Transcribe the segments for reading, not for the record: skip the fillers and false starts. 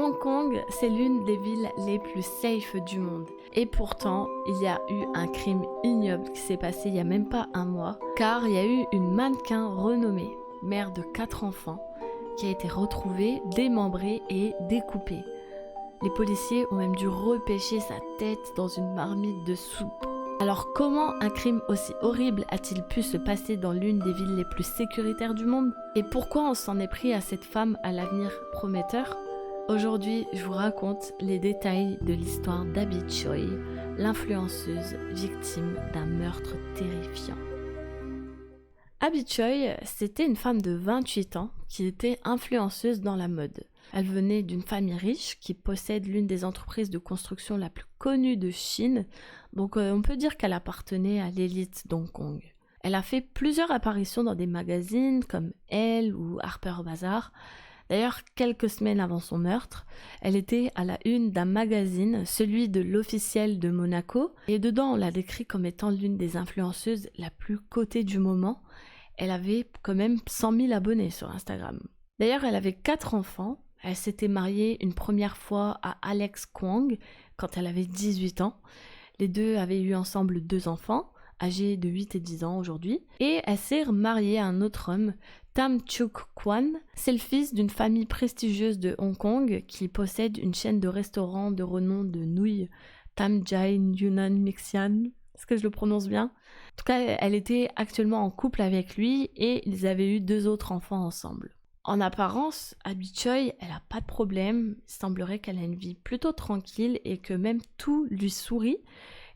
Hong Kong, c'est l'une des villes les plus safe du monde. Et pourtant, il y a eu un crime ignoble qui s'est passé il n'y a même pas un mois, car il y a eu une mannequin renommée, mère de 4 enfants, qui a été retrouvée, démembrée et découpée. Les policiers ont même dû repêcher sa tête dans une marmite de soupe. Alors comment un crime aussi horrible a-t-il pu se passer dans l'une des villes les plus sécuritaires du monde? Et pourquoi on s'en est pris à cette femme à l'avenir prometteur? Aujourd'hui, je vous raconte les détails de l'histoire d'Abby Choi, l'influenceuse victime d'un meurtre terrifiant. Abby Choi, c'était une femme de 28 ans qui était influenceuse dans la mode. Elle venait d'une famille riche qui possède l'une des entreprises de construction la plus connue de Chine, donc on peut dire qu'elle appartenait à l'élite d'Hong Kong. Elle a fait plusieurs apparitions dans des magazines comme Elle ou Harper's Bazaar. D'ailleurs, quelques semaines avant son meurtre, elle était à la une d'un magazine, celui de l'Officiel de Monaco, et dedans on l'a décrit comme étant l'une des influenceuses la plus cotée du moment. Elle avait quand même 100 000 abonnés sur Instagram. D'ailleurs, elle avait 4 enfants. Elle s'était mariée une première fois à Alex Kwong quand elle avait 18 ans. Les deux avaient eu ensemble 2 enfants, âgés de 8 et 10 ans aujourd'hui. Et elle s'est remariée à un autre homme, Tam Chuk Kwan. C'est le fils d'une famille prestigieuse de Hong Kong qui possède une chaîne de restaurants de renom de nouilles, Tam Jai Yunnan Mixian. Est-ce que je le prononce bien? En tout cas, elle était actuellement en couple avec lui et ils avaient eu 2 autres enfants ensemble. En apparence, Abby Choi, elle n'a pas de problème. Il semblerait qu'elle a une vie plutôt tranquille et que même tout lui sourit.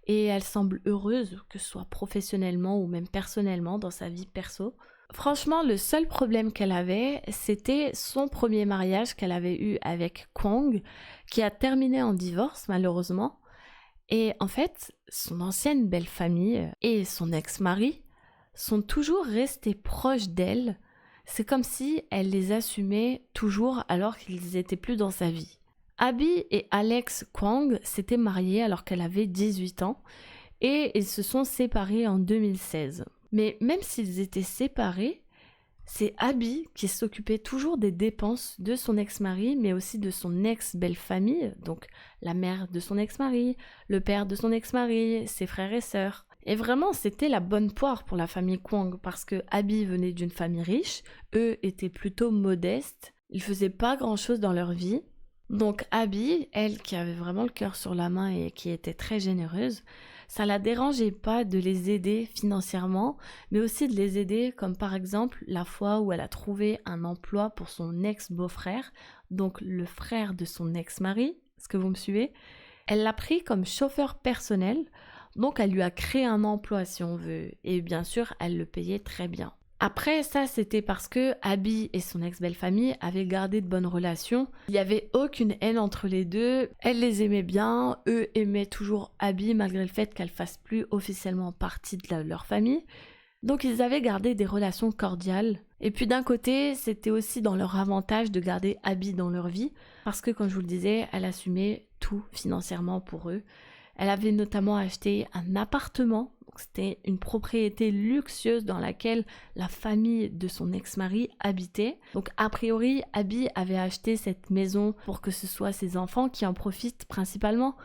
Et elle semble heureuse, que ce soit professionnellement ou même personnellement dans sa vie perso. Franchement, le seul problème qu'elle avait, c'était son premier mariage qu'elle avait eu avec Kwong, qui a terminé en divorce malheureusement. Et en fait, son ancienne belle-famille et son ex-mari sont toujours restés proches d'elle. C'est comme si elle les assumait toujours alors qu'ils n'étaient plus dans sa vie. Abby et Alex Kwong s'étaient mariés alors qu'elle avait 18 ans et ils se sont séparés en 2016. Mais même s'ils étaient séparés, c'est Abby qui s'occupait toujours des dépenses de son ex-mari, mais aussi de son ex-belle-famille, donc la mère de son ex-mari, le père de son ex-mari, ses frères et sœurs. Et vraiment, c'était la bonne poire pour la famille Kwong, parce que Abby venait d'une famille riche, eux étaient plutôt modestes, ils faisaient pas grand-chose dans leur vie. Donc Abby, elle qui avait vraiment le cœur sur la main et qui était très généreuse, ça la dérangeait pas de les aider financièrement, mais aussi de les aider comme par exemple la fois où elle a trouvé un emploi pour son ex-beau-frère, donc le frère de son ex-mari. Est-ce que vous me suivez? Elle l'a pris comme chauffeur personnel, donc elle lui a créé un emploi si on veut, et bien sûr elle le payait très bien. Après ça, c'était parce que Abby et son ex-belle-famille avaient gardé de bonnes relations. Il n'y avait aucune haine entre les deux. Elle les aimait bien. Eux aimaient toujours Abby malgré le fait qu'elle fasse plus officiellement partie de leur famille. Donc ils avaient gardé des relations cordiales. Et puis d'un côté, c'était aussi dans leur avantage de garder Abby dans leur vie. Parce que comme je vous le disais, elle assumait tout financièrement pour eux. Elle avait notamment acheté un appartement. C'était une propriété luxueuse dans laquelle la famille de son ex-mari habitait. Donc a priori, Abby avait acheté cette maison pour que ce soit ses enfants qui en profitent principalement.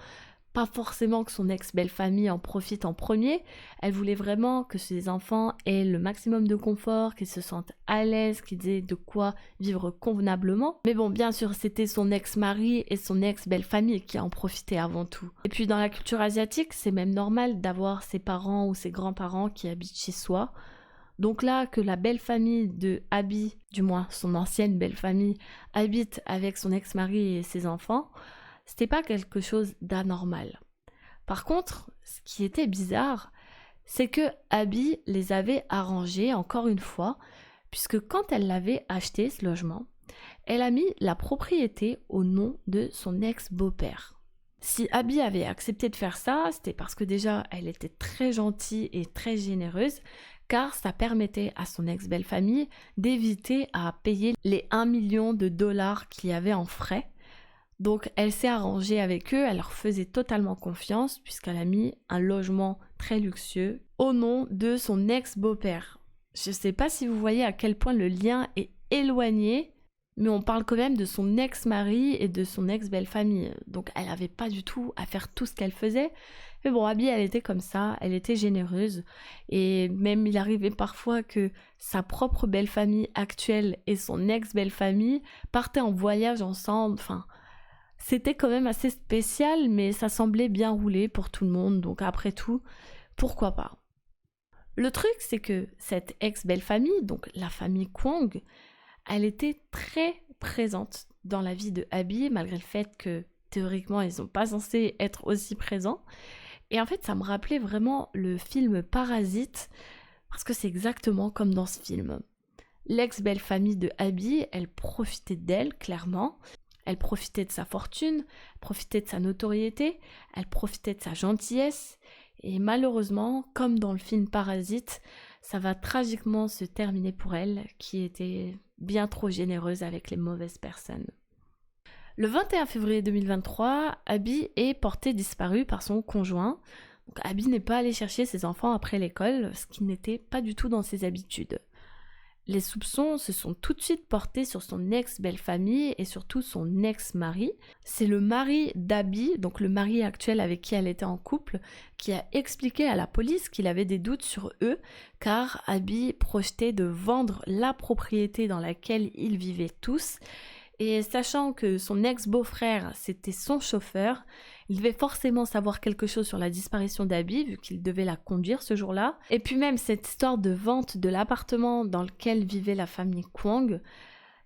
Pas forcément que son ex-belle-famille en profite en premier. Elle voulait vraiment que ses enfants aient le maximum de confort, qu'ils se sentent à l'aise, qu'ils aient de quoi vivre convenablement. Mais bon, bien sûr, c'était son ex-mari et son ex-belle-famille qui en profitaient avant tout. Et puis dans la culture asiatique, c'est même normal d'avoir ses parents ou ses grands-parents qui habitent chez soi. Donc là, que la belle-famille de Abby, du moins son ancienne belle-famille, habite avec son ex-mari et ses enfants, c'était pas quelque chose d'anormal. Par contre, ce qui était bizarre, c'est que Abby les avait arrangés encore une fois, puisque quand elle l'avait acheté, ce logement, elle a mis la propriété au nom de son ex-beau-père. Si Abby avait accepté de faire ça, c'était parce que déjà, elle était très gentille et très généreuse, car ça permettait à son ex-belle-famille d'éviter à payer les 1 million de dollars qu'il y avait en frais. Donc elle s'est arrangée avec eux, elle leur faisait totalement confiance puisqu'elle a mis un logement très luxueux au nom de son ex-beau-père. Je ne sais pas si vous voyez à quel point le lien est éloigné, Mais on parle quand même de son ex-mari et de son ex-belle-famille. Donc elle n'avait pas du tout à faire tout ce qu'elle faisait. Mais bon, Abby, elle était comme ça, elle était généreuse. Et même il arrivait parfois que sa propre belle-famille actuelle et son ex-belle-famille partaient en voyage ensemble. Enfin, c'était quand même assez spécial, mais ça semblait bien rouler pour tout le monde. Donc après tout, pourquoi pas? Le truc, c'est que cette ex-belle-famille, donc la famille Kwong, elle était très présente dans la vie de Abby, malgré le fait que théoriquement ils sont pas censés être aussi présents. Et en fait, ça me rappelait vraiment le film Parasite, parce que c'est exactement comme dans ce film. L'ex-belle-famille de Abby, elle profitait d'elle, clairement. Elle profitait de sa fortune, profitait de sa notoriété, elle profitait de sa gentillesse. Et malheureusement, comme dans le film Parasite, ça va tragiquement se terminer pour elle, qui était bien trop généreuse avec les mauvaises personnes. Le 21 février 2023, Abby est portée disparue par son conjoint. Donc, Abby n'est pas allée chercher ses enfants après l'école, ce qui n'était pas du tout dans ses habitudes. Les soupçons se sont tout de suite portés sur son ex-belle-famille et surtout son ex-mari. C'est le mari d'Abby, donc le mari actuel avec qui elle était en couple, qui a expliqué à la police qu'il avait des doutes sur eux, car Abby projetait de vendre la propriété dans laquelle ils vivaient tous. Et sachant que son ex-beau-frère, c'était son chauffeur, il devait forcément savoir quelque chose sur la disparition d'Abby, vu qu'il devait la conduire ce jour-là. Et puis même cette histoire de vente de l'appartement dans lequel vivait la famille Kwong,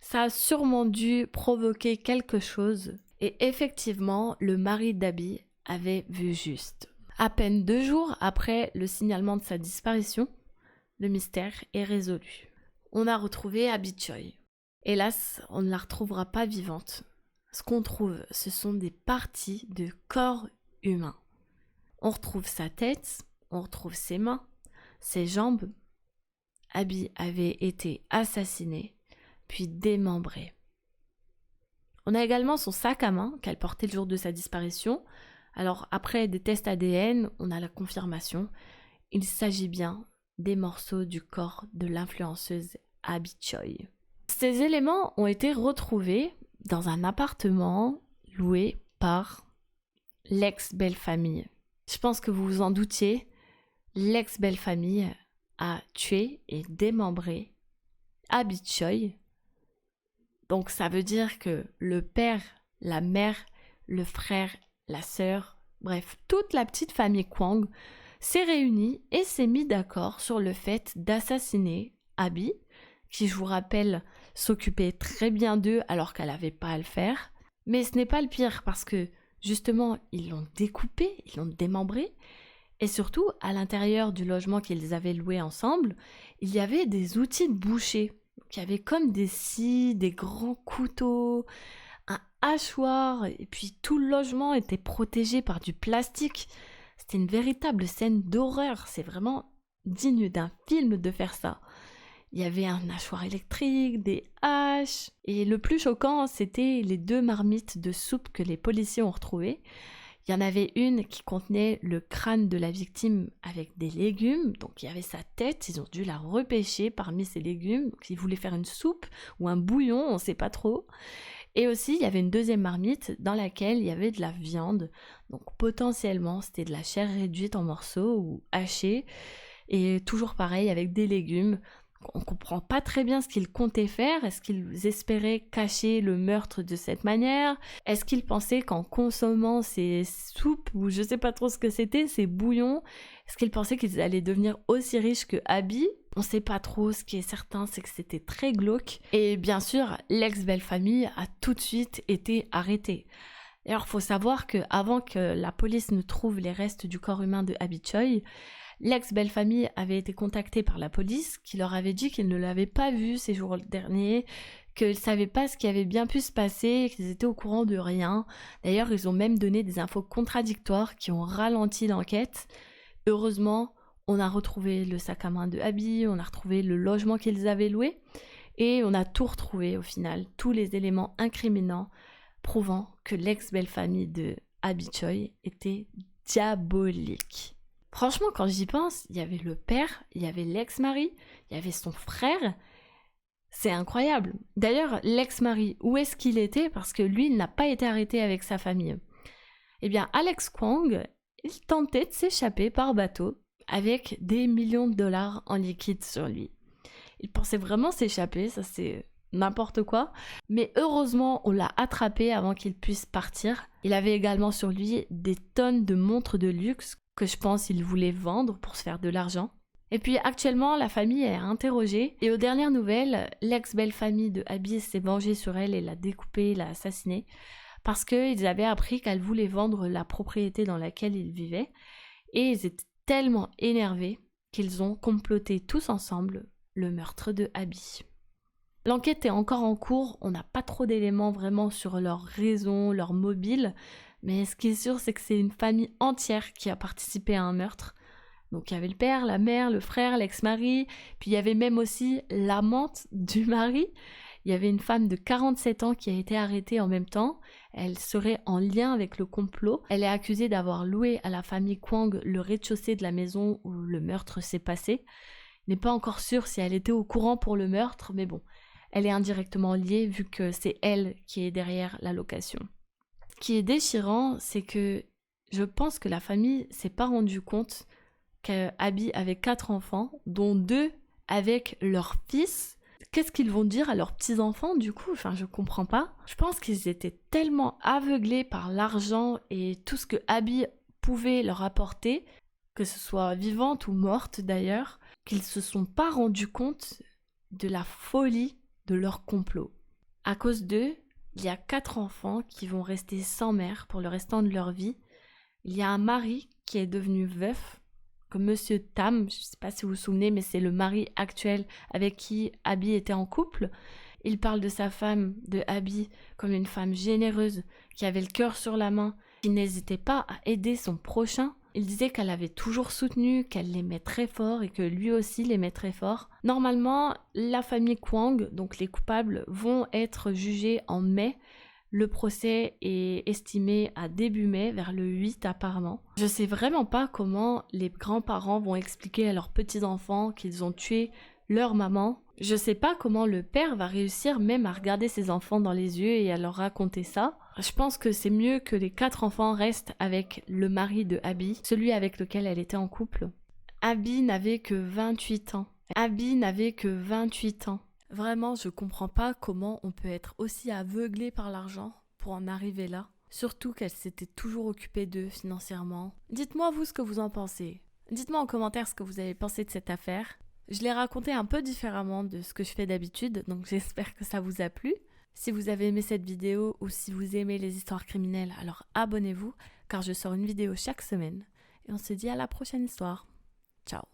ça a sûrement dû provoquer quelque chose. Et effectivement, le mari d'Abby avait vu juste. À peine 2 jours après le signalement de sa disparition, le mystère est résolu. On a retrouvé Abby Choi. Hélas, on ne la retrouvera pas vivante. Ce qu'on trouve, ce sont des parties de corps humain. On retrouve sa tête, on retrouve ses mains, ses jambes. Abby avait été assassinée, puis démembrée. On a également son sac à main qu'elle portait le jour de sa disparition. Alors après des tests ADN, on a la confirmation. Il s'agit bien des morceaux du corps de l'influenceuse Abby Choi. Ces éléments ont été retrouvés dans un appartement loué par l'ex-belle-famille. Je pense que vous vous en doutiez, l'ex-belle-famille a tué et démembré Abby Choi. Donc ça veut dire que le père, la mère, le frère, la sœur, bref, toute la petite famille Kwong s'est réunie et s'est mis d'accord sur le fait d'assassiner Abby, qui, je vous rappelle, s'occupait très bien d'eux alors qu'elle n'avait pas à le faire. Mais ce n'est pas le pire parce que, justement, ils l'ont découpé, ils l'ont démembré. Et surtout, à l'intérieur du logement qu'ils avaient loué ensemble, il y avait des outils de boucher. Donc, il y avait comme des scies, des grands couteaux, un hachoir, et puis tout le logement était protégé par du plastique. C'était une véritable scène d'horreur. C'est vraiment digne d'un film de faire ça. Il y avait un hachoir électrique, des haches. Et le plus choquant, c'était les 2 marmites de soupe que les policiers ont retrouvées. Il y en avait une qui contenait le crâne de la victime avec des légumes. Donc il y avait sa tête, ils ont dû la repêcher parmi ces légumes. Donc ils voulaient faire une soupe ou un bouillon, on ne sait pas trop. Et aussi, il y avait une 2e marmite dans laquelle il y avait de la viande. Donc potentiellement, c'était de la chair réduite en morceaux ou hachée. Et toujours pareil, avec des légumes. On ne comprend pas très bien ce qu'ils comptaient faire. Est-ce qu'ils espéraient cacher le meurtre de cette manière? Est-ce qu'ils pensaient qu'en consommant ces soupes, ou je ne sais pas trop ce que c'était, ces bouillons, est-ce qu'ils pensaient qu'ils allaient devenir aussi riches que Abby? On ne sait pas trop. Ce qui est certain, c'est que c'était très glauque. Et bien sûr, l'ex-belle-famille a tout de suite été arrêtée. Alors, il faut savoir qu'avant que la police ne trouve les restes du corps humain de Abby Choi, l'ex-belle-famille avait été contactée par la police qui leur avait dit qu'ils ne l'avaient pas vue ces jours derniers, qu'ils ne savaient pas ce qui avait bien pu se passer, qu'ils étaient au courant de rien. D'ailleurs, ils ont même donné des infos contradictoires qui ont ralenti l'enquête. Heureusement, on a retrouvé le sac à main de Abby, on a retrouvé le logement qu'ils avaient loué et on a tout retrouvé au final, tous les éléments incriminants prouvant que l'ex-belle-famille de Abby Choi était diabolique. Franchement, quand j'y pense, il y avait le père, il y avait l'ex-mari, il y avait son frère. C'est incroyable. D'ailleurs, l'ex-mari, où est-ce qu'il était? Parce que lui, il n'a pas été arrêté avec sa famille. Eh bien, Alex Kwong, il tentait de s'échapper par bateau avec des millions de dollars en liquide sur lui. Il pensait vraiment s'échapper, ça c'est n'importe quoi. Mais heureusement, on l'a attrapé avant qu'il puisse partir. Il avait également sur lui des tonnes de montres de luxe que je pense qu'il voulait vendre pour se faire de l'argent. Et puis actuellement, la famille est interrogée et aux dernières nouvelles, l'ex-belle-famille de Abby s'est vengée sur elle et l'a découpée, l'a assassinée parce qu'ils avaient appris qu'elle voulait vendre la propriété dans laquelle ils vivaient et ils étaient tellement énervés qu'ils ont comploté tous ensemble le meurtre de Abby. L'enquête est encore en cours, on n'a pas trop d'éléments vraiment sur leurs raisons, leurs mobiles, mais ce qui est sûr c'est que c'est une famille entière qui a participé à un meurtre. Donc il y avait le père, la mère, le frère, l'ex-mari, puis il y avait même aussi l'amante du mari. Il y avait une femme de 47 ans qui a été arrêtée en même temps. Elle serait en lien avec le complot. Elle est accusée d'avoir loué à la famille Kwong le rez-de-chaussée de la maison où le meurtre s'est passé. Il n'est pas encore sûr si elle était au courant pour le meurtre, mais bon, elle est indirectement liée vu que c'est elle qui est derrière la location. Ce qui est déchirant, c'est que je pense que la famille s'est pas rendue compte qu'Abby avait 4 enfants, dont 2 avec leur fils. Qu'est-ce qu'ils vont dire à leurs petits-enfants du coup? Enfin, je comprends pas. Je pense qu'ils étaient tellement aveuglés par l'argent et tout ce que Abby pouvait leur apporter, que ce soit vivante ou morte d'ailleurs, qu'ils se sont pas rendus compte de la folie de leur complot. À cause d'eux, il y a 4 enfants qui vont rester sans mère pour le restant de leur vie. Il y a un mari qui est devenu veuf, comme Monsieur Tam, je ne sais pas si vous vous souvenez, mais c'est le mari actuel avec qui Abby était en couple. Il parle de sa femme, de Abby, comme une femme généreuse, qui avait le cœur sur la main, qui n'hésitait pas à aider son prochain. Il disait qu'elle avait toujours soutenu, qu'elle l'aimait très fort et que lui aussi l'aimait très fort. Normalement, la famille Kwong, donc les coupables, vont être jugés en mai. Le procès est estimé à début mai, vers le 8 apparemment. Je sais vraiment pas comment les grands-parents vont expliquer à leurs petits-enfants qu'ils ont tué leur maman. Je sais pas comment le père va réussir même à regarder ses enfants dans les yeux et à leur raconter ça. Je pense que c'est mieux que les 4 enfants restent avec le mari de Abby, celui avec lequel elle était en couple. Abby n'avait que 28 ans. Abby n'avait que 28 ans. Vraiment, je comprends pas comment on peut être aussi aveuglé par l'argent pour en arriver là. Surtout qu'elle s'était toujours occupée d'eux financièrement. Dites-moi vous ce que vous en pensez. Dites-moi en commentaire ce que vous avez pensé de cette affaire. Je l'ai raconté un peu différemment de ce que je fais d'habitude, donc j'espère que ça vous a plu. Si vous avez aimé cette vidéo ou si vous aimez les histoires criminelles, alors abonnez-vous car je sors une vidéo chaque semaine. Et on se dit à la prochaine histoire. Ciao.